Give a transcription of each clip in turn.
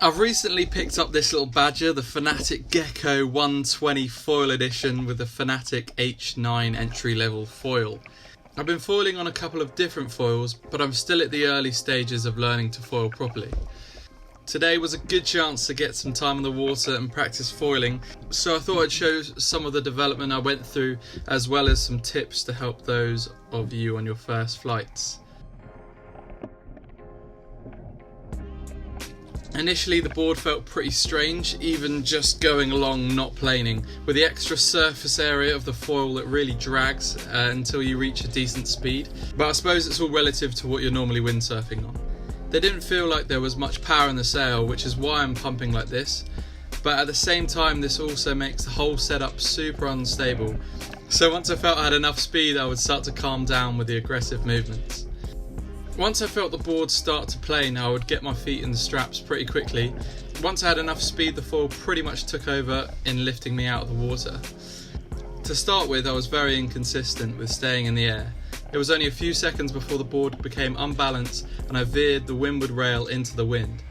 I've recently picked up this little badger, the Fanatic Gecko 120 foil edition with the Fanatic H9 entry level foil. I've been foiling on a couple of different foils, but I'm still at the early stages of learning to foil properly. Today was a good chance to get some time on the water and practice foiling, so I thought I'd show some of the development I went through, as well as some tips to help those of you on your first flights. Initially the board felt pretty strange, even just going along not planing, with the extra surface area of the foil that really drags until you reach a decent speed, but I suppose it's all relative to what you're normally windsurfing on. They didn't feel like there was much power in the sail, which is why I'm pumping like this, but at the same time this also makes the whole setup super unstable, so once I felt I had enough speed I would start to calm down with the aggressive movements. Once I felt the board start to plane, I would get my feet in the straps pretty quickly. Once I had enough speed, the foil pretty much took over in lifting me out of the water. To start with, I was very inconsistent with staying in the air. It was only a few seconds before the board became unbalanced and I veered the windward rail into the wind.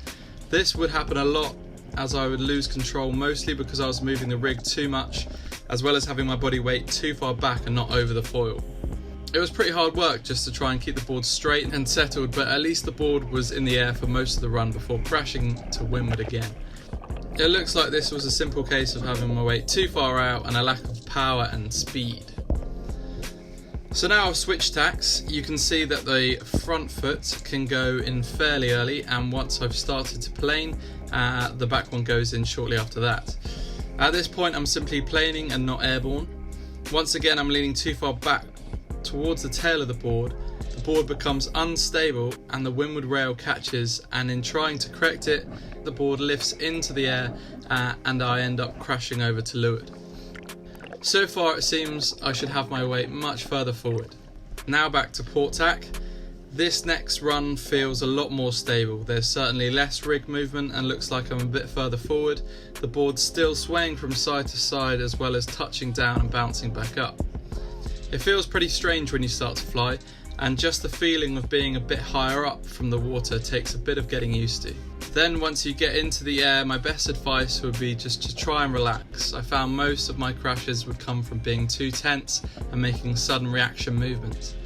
This would happen a lot as I would lose control, mostly because I was moving the rig too much, as well as having my body weight too far back and not over the foil. It was pretty hard work just to try and keep the board straight and settled, but at least the board was in the air for most of the run before crashing to windward again. It looks like this was a simple case of having my weight too far out and a lack of power and speed. So now I've switched tacks. You can see that the front foot can go in fairly early, and once I've started to plane, the back one goes in shortly after that. At this point I'm simply planing and not airborne. Once again I'm leaning too far back towards the tail of the board becomes unstable and the windward rail catches, and in trying to correct it, the board lifts into the air and I end up crashing over to leeward. So far it seems I should have my weight much further forward. Now back to port tack. This next run feels a lot more stable. There's certainly less rig movement and looks like I'm a bit further forward. The board's still swaying from side to side as well as touching down and bouncing back up. It feels pretty strange when you start to fly, and just the feeling of being a bit higher up from the water takes a bit of getting used to. Then once you get into the air, my best advice would be just to try and relax. I found most of my crashes would come from being too tense and making sudden reaction movements.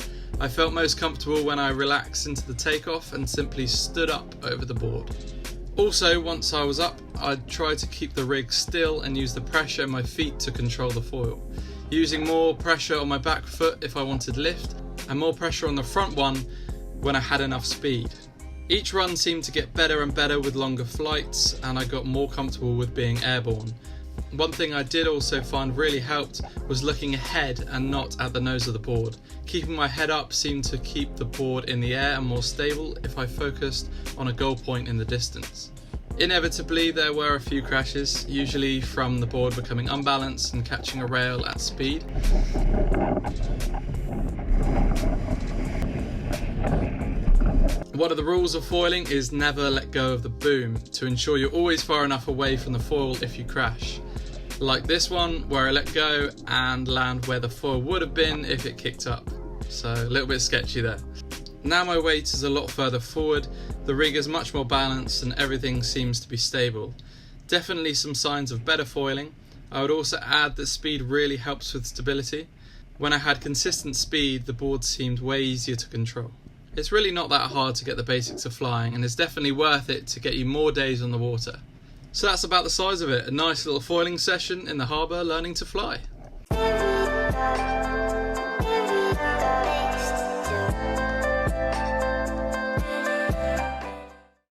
I felt most comfortable when I relaxed into the takeoff and simply stood up over the board. Also, once I was up, I'd try to keep the rig still and use the pressure in my feet to control the foil, using more pressure on my back foot if I wanted lift, and more pressure on the front one when I had enough speed. Each run seemed to get better and better with longer flights, and I got more comfortable with being airborne. One thing I did also find really helped was looking ahead and not at the nose of the board. Keeping my head up seemed to keep the board in the air and more stable if I focused on a goal point in the distance. Inevitably there were a few crashes, usually from the board becoming unbalanced and catching a rail at speed. One of the rules of foiling is never let go of the boom, to ensure you're always far enough away from the foil if you crash. Like this one, where I let go and land where the foil would have been if it kicked up. So a little bit sketchy there. Now my weight is a lot further forward, the rig is much more balanced and everything seems to be stable. Definitely some signs of better foiling. I would also add that speed really helps with stability. When I had consistent speed, the board seemed way easier to control. It's really not that hard to get the basics of flying, and it's definitely worth it to get you more days on the water. So that's about the size of it, a nice little foiling session in the harbour learning to fly.